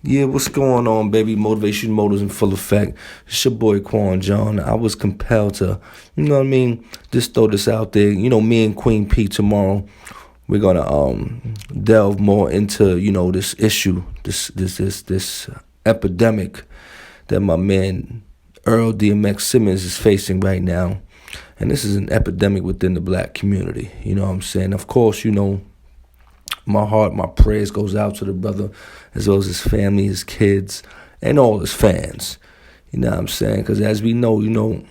Yeah, what's going on, baby? Motivation Motors in full effect. It's your boy Quan John. I was compelled to, just throw this out there. Me and Queen P tomorrow, we're gonna delve more into, this issue, this epidemic that my man Earl DMX Simmons is facing right now. And this is an epidemic within the black community. You know what I'm saying? Of course, my heart, my prayers goes out to the brother, as well as his family, his kids, and all his fans. You know what I'm saying? Because as we know,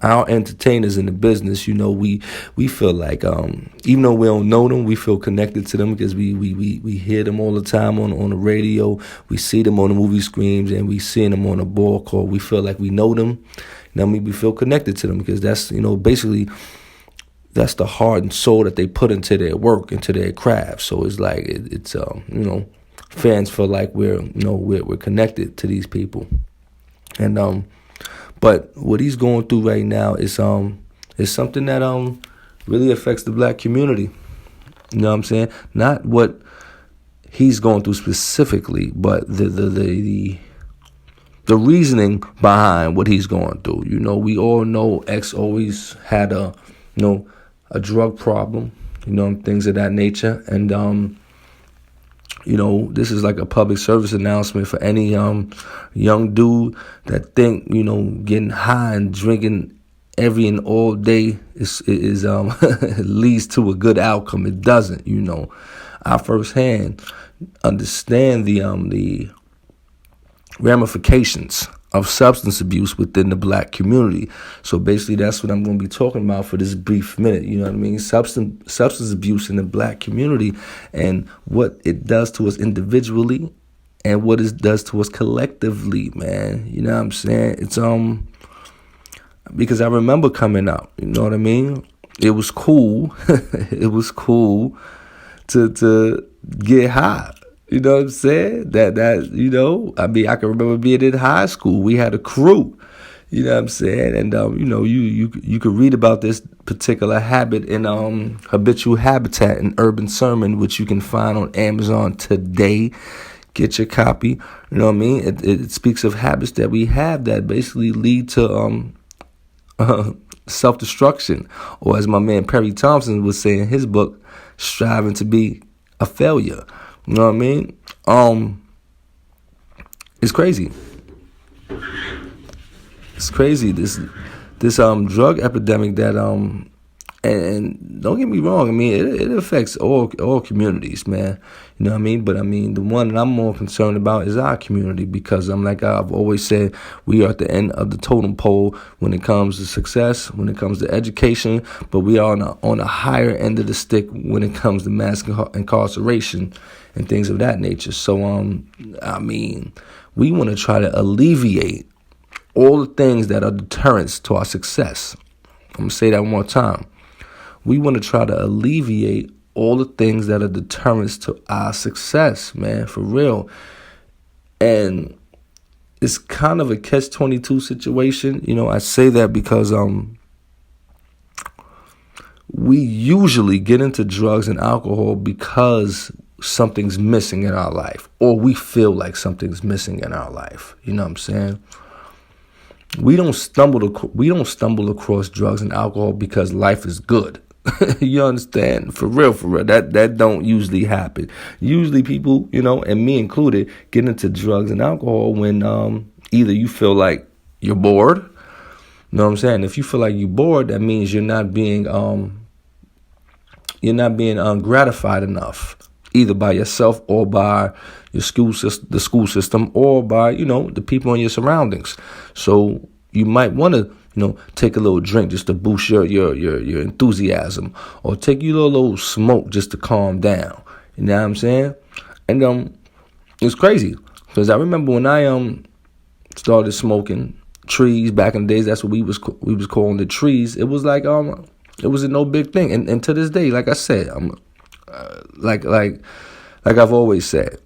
our entertainers in the business, we feel like, even though we don't know them, we feel connected to them because we hear them all the time on the radio. We see them on the movie screens, and we see them on a ball court. We feel like we know them. We feel connected to them because that's, basically, that's the heart and soul that they put into their work, into their craft. So it's like it's fans feel like we're connected to these people. And but what he's going through right now is something that really affects the black community. You know what I'm saying? Not what he's going through specifically, but the reasoning behind what he's going through. We all know X always had a drug problem, things of that nature. And, this is like a public service announcement for any young dude that think, getting high and drinking every and all day is leads to a good outcome. It doesn't, I firsthand understand the ramifications of substance abuse within the black community. So basically that's what I'm going to be talking about for this brief minute. You know what I mean? Substance abuse in the black community and what it does to us individually and what it does to us collectively, man. You know what I'm saying? It's because I remember coming up, you know what I mean? It was cool. It was cool to get high. You know what I'm saying? I can remember being in high school. We had a crew. You know what I'm saying? And you could read about this particular habit in Habitual Habitat and Urban Sermon, which you can find on Amazon today. Get your copy. You know what I mean? It speaks of habits that we have that basically lead to self-destruction, or as my man Perry Thompson was saying in his book, striving to be a failure. You know what I mean? It's crazy. It's crazy. This drug epidemic that and don't get me wrong. I mean, it affects all communities, man. You know what I mean? But I mean, the one that I'm more concerned about is our community because I've always said, we are at the end of the totem pole when it comes to success, when it comes to education, but we are on a higher end of the stick when it comes to mass incarceration and things of that nature. So, we want to try to alleviate all the things that are deterrents to our success. I'm going to say that one more time. We want to try to alleviate all the things that are deterrents to our success, man, for real. And it's kind of a catch-22 situation. I say that because we usually get into drugs and alcohol because something's missing in our life, or we feel like something's missing in our life. You know what I'm saying? We don't stumble across drugs and alcohol because life is good. You understand? For real. That don't usually happen. Usually people, and me included, get into drugs and alcohol when either you feel like you're bored. You know what I'm saying? If you feel like you're bored, that means you're not being gratified enough, either by yourself or by the school system, or by the people in your surroundings. So you might want to take a little drink just to boost your enthusiasm, or take you a little smoke just to calm down. You know what I'm saying? And it's crazy because I remember when I started smoking trees back in the days. That's what we was calling the trees. It was like it was a no big thing, and to this day, like I said, I'm like I've always said,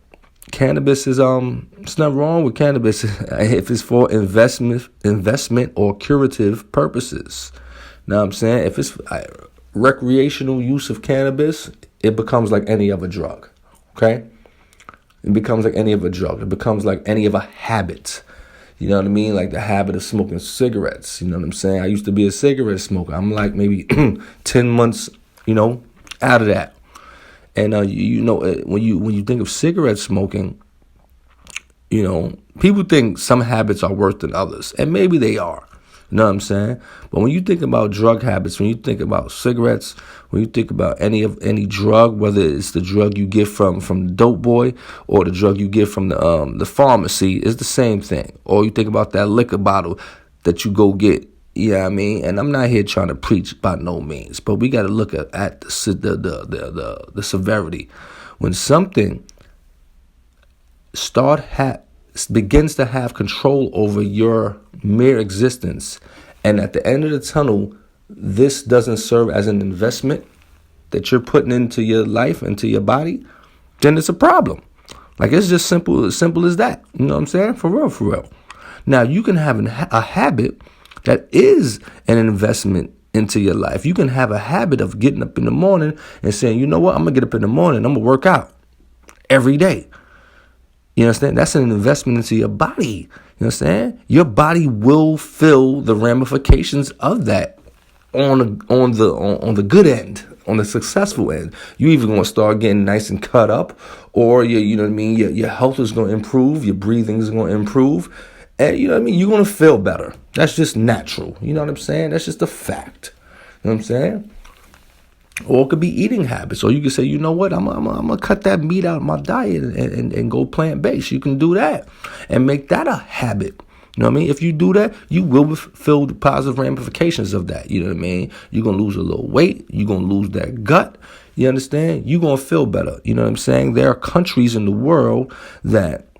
cannabis is it's not wrong with cannabis if it's for investment or curative purposes. Know what I'm saying? If it's recreational use of cannabis, it becomes like any other drug. Okay? It becomes like any of a drug. It becomes like any of a habit. You know what I mean? Like the habit of smoking cigarettes. You know what I'm saying? I used to be a cigarette smoker. I'm like maybe 10 months, out of that. And when you think of cigarette smoking, people think some habits are worse than others, and maybe they are. You know what I'm saying? But when you think about drug habits, when you think about cigarettes, when you think about any drug, whether it's the drug you get from the dope boy or the drug you get from the pharmacy, it's the same thing. Or you think about that liquor bottle that you go get. You know what I mean? And I'm not here trying to preach by no means, but we got to look at the severity. When something begins to have control over your mere existence, and at the end of the tunnel, this doesn't serve as an investment that you're putting into your life, into your body, then it's a problem. Like, it's just simple as that. You know what I'm saying? For real. Now, you can have a habit that is an investment into your life. You can have a habit of getting up in the morning and saying, you know what, I'm going to get up in the morning, I'm going to work out every day. You understand? That's an investment into your body. You understand? Your body will feel the ramifications of that on the good end, on the successful end. You either going to start getting nice and cut up, or your health is going to improve, your breathing is going to improve, and you're going to feel better. That's just natural. You know what I'm saying? That's just a fact. You know what I'm saying? Or it could be eating habits. Or you could say, you know what, I'm gonna cut that meat out of my diet and go plant-based. You can do that and make that a habit. You know what I mean? If you do that, you will feel the positive ramifications of that. You know what I mean? You're going to lose a little weight. You're going to lose that gut. You understand? You're going to feel better. You know what I'm saying? There are countries in the world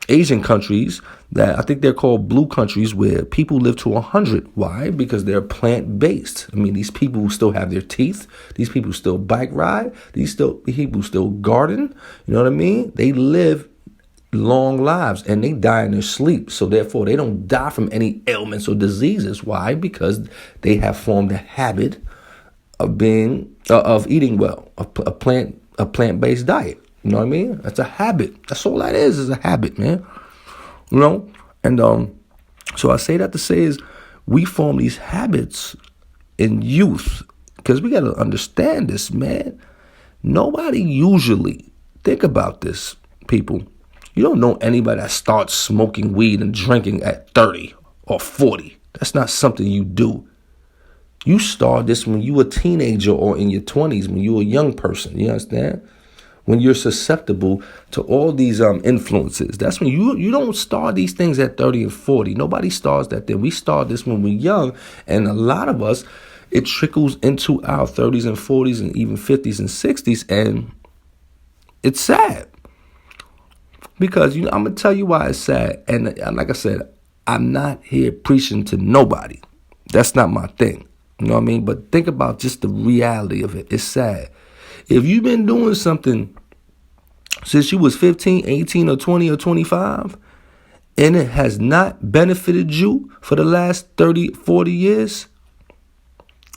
Asian countries that I think they're called blue countries, where people live to 100. Why? Because they're plant-based. I mean, these people still have their teeth. These people still bike ride. These people still garden. You know what I mean? They live long lives and they die in their sleep. So therefore, they don't die from any ailments or diseases. Why? Because they have formed a habit of eating well, a plant-based diet. You know what I mean? That's a habit. That's all that is a habit, man. And so I say that to say is we form these habits in youth, because we got to understand this, man. Nobody usually, think about this, people. You don't know anybody that starts smoking weed and drinking at 30 or 40. That's not something you do. You start this when you were a teenager or in your 20s, when you were a young person. You understand? When you're susceptible to all these influences. That's when you don't start these things at 30 and 40. Nobody starts that then. We start this when we're young. And a lot of us, it trickles into our 30s and 40s and even 50s and 60s. And it's sad. Because, I'm going to tell you why it's sad. And like I said, I'm not here preaching to nobody. That's not my thing. You know what I mean? But think about just the reality of it. It's sad. If you've been doing something since you was 15, 18, or 20, or 25, and it has not benefited you for the last 30, 40 years,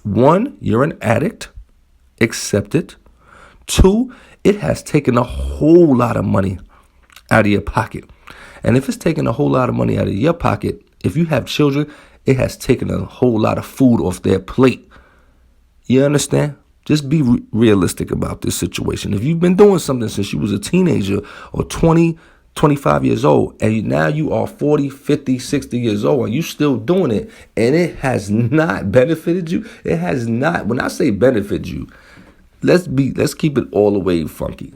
one, you're an addict. Accept it. Two, it has taken a whole lot of money out of your pocket. And if it's taking a whole lot of money out of your pocket, if you have children, it has taken a whole lot of food off their plate. You understand? Just be realistic about this situation. If you've been doing something since you was a teenager or 20, 25 years old, and now you are 40, 50, 60 years old, and you still doing it, and it has not benefited you, it has not. When I say benefit you, let's keep it all the way funky.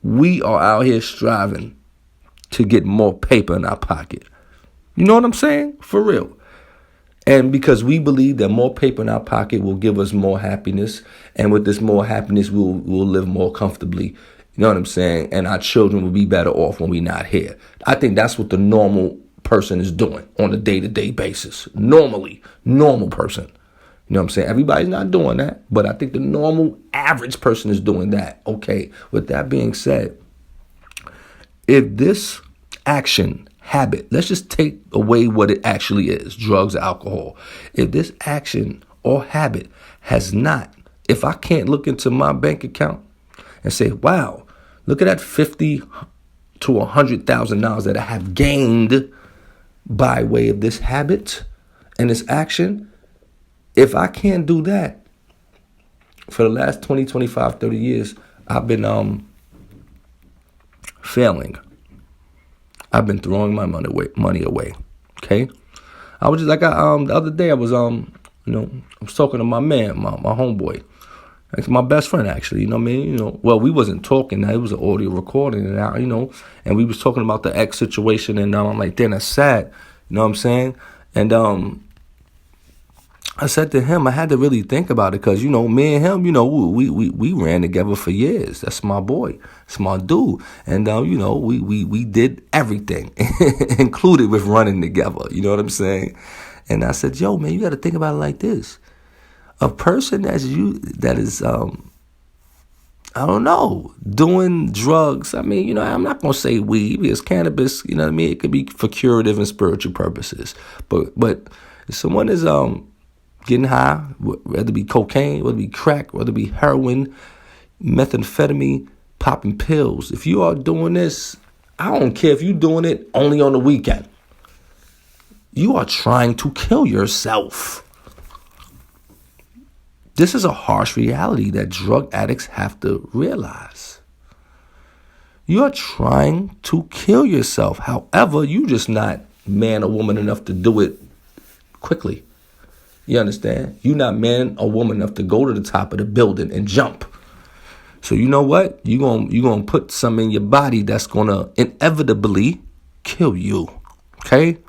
We are out here striving to get more paper in our pocket. You know what I'm saying? For real. And because we believe that more paper in our pocket will give us more happiness. And with this more happiness, we'll live more comfortably. You know what I'm saying? And our children will be better off when we're not here. I think that's what the normal person is doing on a day-to-day basis. Normal person. You know what I'm saying? Everybody's not doing that. But I think the normal average person is doing that. Okay. With that being said, if this habit, let's just take away what it actually is, drugs, alcohol. If this action or habit if I can't look into my bank account and say, wow, Look at that $50 to $100,000 that I have gained by way of this habit and this action. If I can't do that, for the last 20, 25, 30 years, I've been failing. I've been throwing my money away. Okay? I was just like the other day I was I was talking to my man, my homeboy. Like my best friend, actually, you know what I mean? Well, we wasn't talking. It was an audio recording, and we was talking about the ex situation, and I'm like, damn, that's sad. You know what I'm saying? And I said to him, I had to really think about it because, me and him, we ran together for years. That's my boy. It's my dude. And, we did everything, included with running together. You know what I'm saying? And I said, yo, man, you got to think about it like this. A person that is, I don't know, doing drugs. I mean, I'm not going to say weed because cannabis, you know what I mean? It could be for curative and spiritual purposes. But if someone is getting high, whether it be cocaine, whether it be crack, whether it be heroin, methamphetamine, popping pills, if you are doing this, I don't care if you're doing it only on the weekend. You are trying to kill yourself. This is a harsh reality that drug addicts have to realize. You are trying to kill yourself. However, you're just not man or woman enough to do it quickly. You understand? You're not man or woman enough to go to the top of the building and jump. So you know what? You're gonna put something in your body that's gonna inevitably kill you. Okay?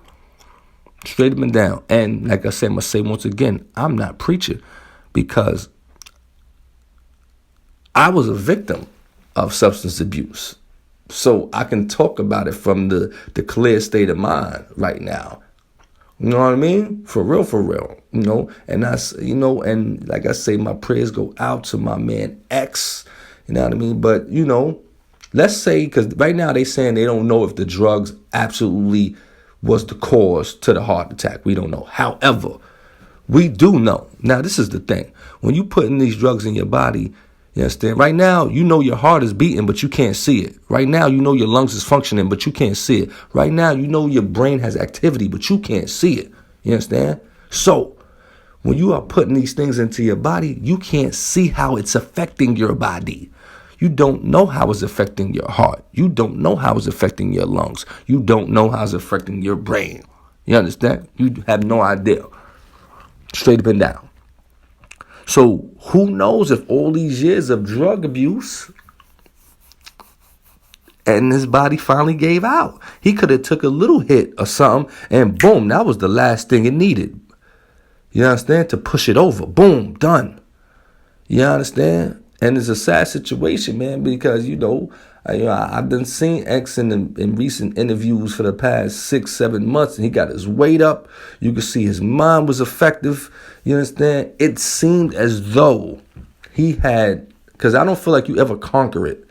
Straight up and down. And like I said, I'm gonna say once again, I'm not preaching. Because I was a victim of substance abuse. So I can talk about it from the clear state of mind right now. You know what I mean? For real. And and like I say, my prayers go out to my man X. You know what I mean? But, let's say, because right now they saying they don't know if the drugs absolutely was the cause to the heart attack. We don't know. However, we do know. Now, this is the thing. When you putting these drugs in your body, you understand? Right now, your heart is beating, but you can't see it. Right now, your lungs is functioning, but you can't see it. Right now, your brain has activity, but you can't see it. You understand? So, when you are putting these things into your body, you can't see how it's affecting your body. You don't know how it's affecting your heart. You don't know how it's affecting your lungs. You don't know how it's affecting your brain. You understand? You have no idea. Straight up and down. So who knows if all these years of drug abuse and his body finally gave out. He could have took a little hit or something and boom, that was the last thing it needed. You understand? To push it over. Boom, done. You understand? And it's a sad situation, man, because, I've been seeing X in recent interviews for the past 6-7 months, and he got his weight up. You can see his mind was effective. You understand? It seemed as though he had, because I don't feel like you ever conquer it,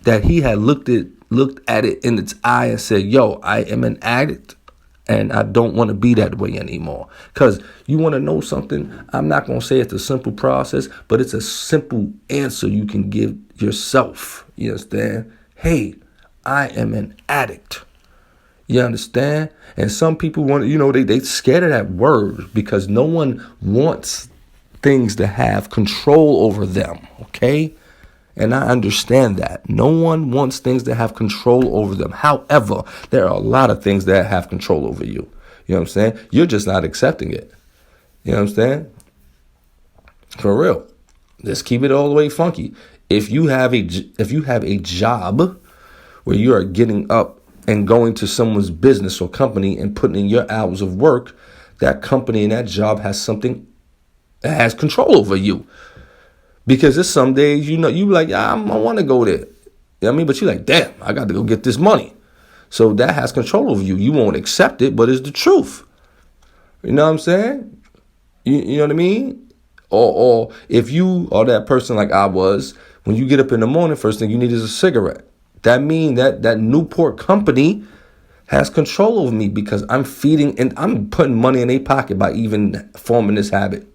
that he had looked at it in its eye and said, yo, I am an addict, and I don't want to be that way anymore. Because you want to know something? I'm not going to say it's a simple process, but it's a simple answer you can give yourself. You understand? Hey, I am an addict. You understand? And some people want, they scared of that word because no one wants things to have control over them. Okay? And I understand that. No one wants things to have control over them. However, there are a lot of things that have control over you. You know what I'm saying? You're just not accepting it. You know what I'm saying? For real. Let's keep it all the way funky. If you have a job where you are getting up and going to someone's business or company and putting in your hours of work, that company and that job has something that has control over you. Because there's some days, you like, I want to go there. You know what I mean? But you're like, damn, I got to go get this money. So that has control over you. You won't accept it, but it's the truth. You know what I'm saying? You know what I mean? Or if you are that person like I was, when you get up in the morning, first thing you need is a cigarette. That means that Newport company has control over me because I'm feeding and I'm putting money in their pocket by even forming this habit.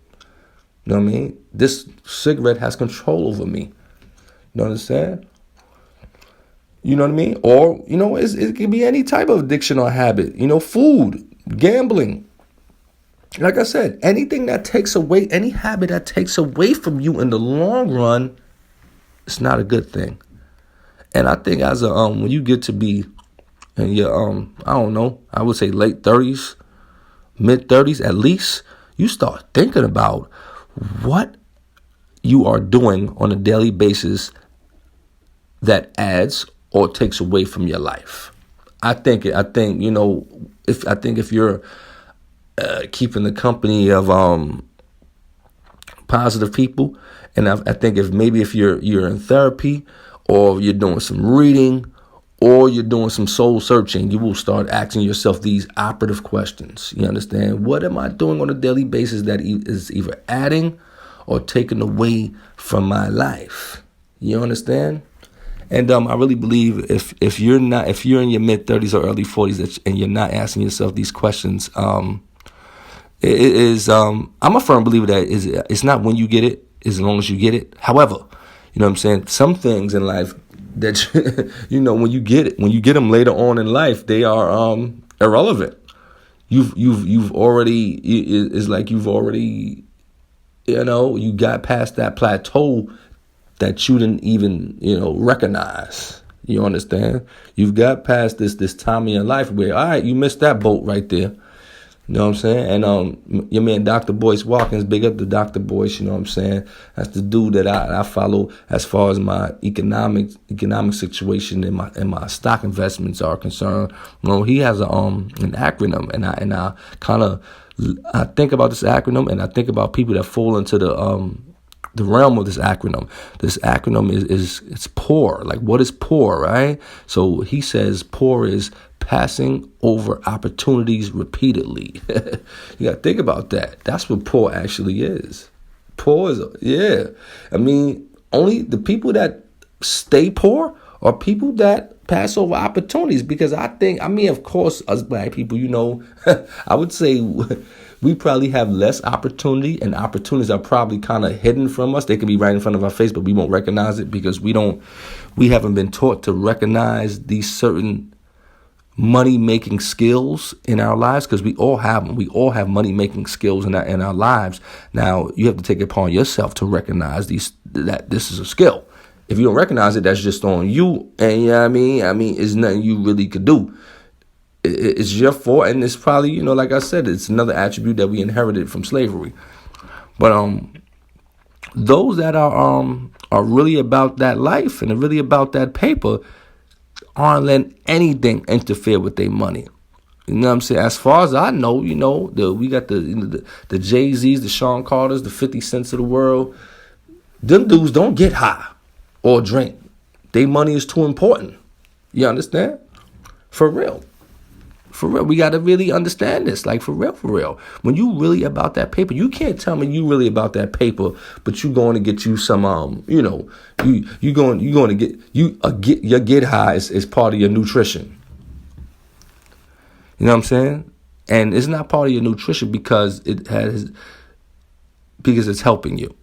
You know what I mean? This cigarette has control over me. You understand? You know what I mean? Or, it can be any type of addiction or habit. Food, gambling. Like I said, anything that takes away, any habit that takes away from you in the long run, it's not a good thing. And I think as when you get to be in your, I don't know, I would say late 30s, mid 30s at least, you start thinking about what you are doing on a daily basis that adds or takes away from your life. I think if you're keeping the company of positive people, and I think if you're in therapy, or you're doing some reading, or you're doing some soul searching, you will start asking yourself these operative questions. You understand? What am I doing on a daily basis that is either adding or taking away from my life? You understand? And I really believe if you're in your mid 30s or early 40s and you're not asking yourself these questions, I'm a firm believer that it's not when you get it, as long as you get it. However, you know what I'm saying? Some things in life that when you get them later on in life, they are irrelevant. You've already, it's like you've already, you got past that plateau that you didn't even, recognize. You understand? You've got past this time in your life where, all right, you missed that boat right there. You know what I'm saying? And your man Dr. Boyce Watkins, big up to Dr. Boyce, you know what I'm saying? That's the dude that I follow as far as my economic situation and my stock investments are concerned. He has an acronym, and I kind of think about this acronym, and I think about people that fall into the realm of this acronym. This acronym is it's POUR. Like, what is POUR, right? So he says POUR is passing over opportunities repeatedly. You got to think about that. That's what POUR actually is. POUR is, yeah. I mean, only the people that stay poor are people that pass over opportunities. Because of course, us black people, I would say we probably have less opportunity, and opportunities are probably kind of hidden from us. They could be right in front of our face, but we won't recognize it because we haven't been taught to recognize these certain money-making skills in our lives, because we all have them. We all have money-making skills in our lives. Now, you have to take it upon yourself to recognize that this is a skill. If you don't recognize it, that's just on you. And you know what I mean? It's nothing you really could do. It's your fault, and it's probably, like I said, it's another attribute that we inherited from slavery. But those that are really about that life and are really about that paper aren't letting anything interfere with their money. You know what I'm saying? As far as I know, we got the Jay-Z's, the Sean Carters, the 50 Cents of the world. Them dudes don't get high or drink. Their money is too important. You understand? For real. For real, we got to really understand this. Like, for real. When you really about that paper, you can't tell me you really about that paper, but you going to get you some, you going to get your get high is part of your nutrition. You know what I'm saying? And it's not part of your nutrition because it's helping you.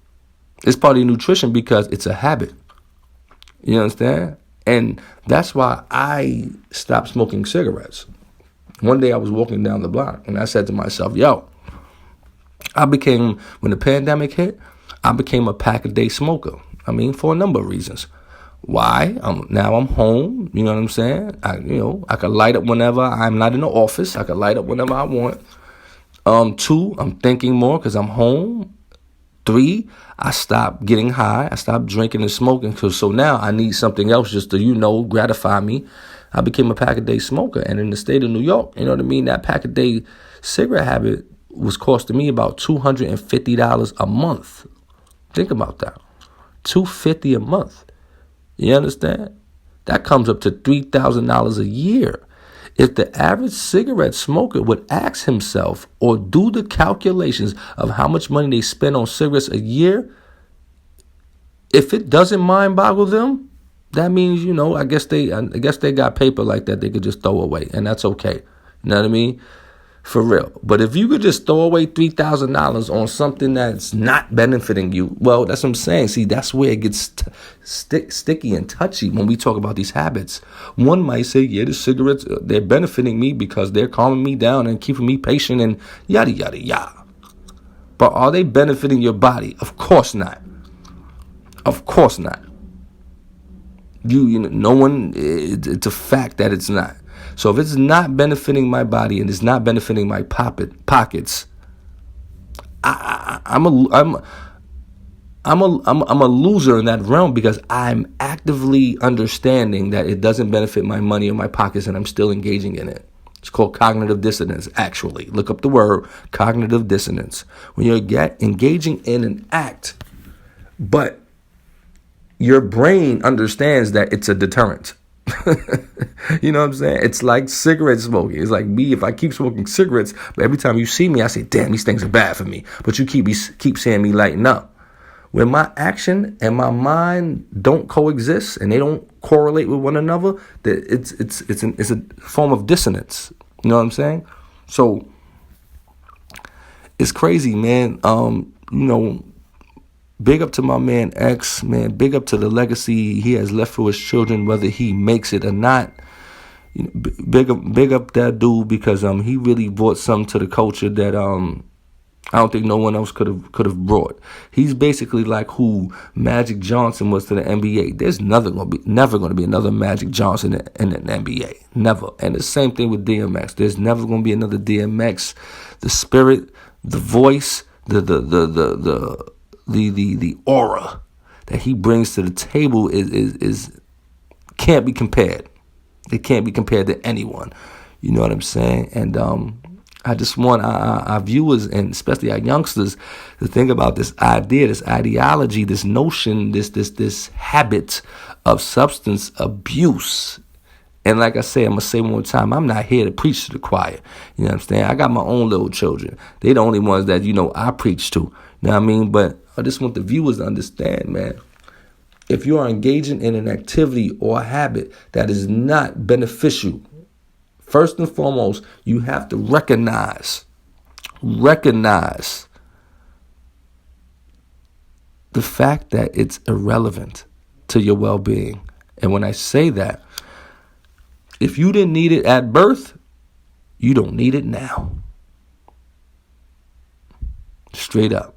It's part of your nutrition because it's a habit. You understand? And that's why I stopped smoking cigarettes. One day I was walking down the block and I said to myself, when the pandemic hit, I became a pack-a-day smoker. For a number of reasons. Why? Now I'm home, you know what I'm saying? I could light up whenever. I'm not in the office. I could light up whenever I want. 2, I'm thinking more because I'm home. 3, I stopped getting high. I stopped drinking and smoking. So now I need something else just to, gratify me. I became a pack-a-day smoker. And in the state of New York, you know what I mean? That pack-a-day cigarette habit was costing me about $250 a month. Think about that. $250 a month. You understand? That comes up to $3,000 a year. If the average cigarette smoker would ask himself or do the calculations of how much money they spend on cigarettes a year, if it doesn't mind boggle them, that means, I guess they got paper like that they could just throw away, and that's okay. You know what I mean? For real. But if you could just throw away $3,000 on something that's not benefiting you, well, that's what I'm saying. See, that's where it gets sticky and touchy when we talk about these habits. One might say, yeah, the cigarettes, they're benefiting me because they're calming me down and keeping me patient and yada, yada, yada. But are they benefiting your body? Of course not. Of course not. You know, no one, it's a fact that it's not. So if it's not benefiting my body and it's not benefiting my pockets, I'm a loser in that realm because I'm actively understanding that it doesn't benefit my money or my pockets and I'm still engaging in it. It's called cognitive dissonance, actually. Look up the word cognitive dissonance. When you're engaging in an act, but your brain understands that it's a deterrent. You know what I'm saying? It's like cigarette smoking. It's like me, if I keep smoking cigarettes, but every time you see me, I say, damn, these things are bad for me. But you keep saying me lighten up. When my action and my mind don't coexist and they don't correlate with one another, that it's a form of dissonance. You know what I'm saying? So it's crazy, man. Big up to my man X, man. Big up to the legacy he has left for his children, whether he makes it or not. You know, big up that dude because he really brought something to the culture that I don't think no one else could have brought. He's basically like who Magic Johnson was to the NBA. There's never going to be another Magic Johnson in the NBA. Never. And the same thing with DMX. There's never going to be another DMX. The spirit, the voice, the aura that he brings to the table is can't be compared. It can't be compared to anyone. You know what I'm saying? And I just want our viewers and especially our youngsters to think about this idea, this ideology, this notion, this habit of substance abuse. And like I say, I'm going to say one more time, I'm not here to preach to the choir. You know what I'm saying? I got my own little children. They're the only ones that, I preach to. You know what I mean? But I just want the viewers to understand, man. If you are engaging in an activity or a habit that is not beneficial, first and foremost, you have to recognize the fact that it's irrelevant to your well-being. And when I say that, if you didn't need it at birth, you don't need it now. Straight up.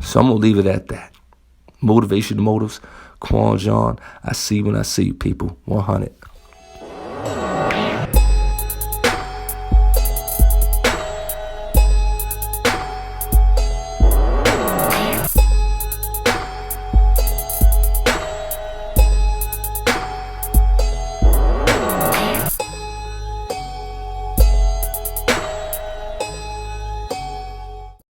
So I'm going to leave it at that. Motivation Motives, QUON John. I see when I see you, people. 100.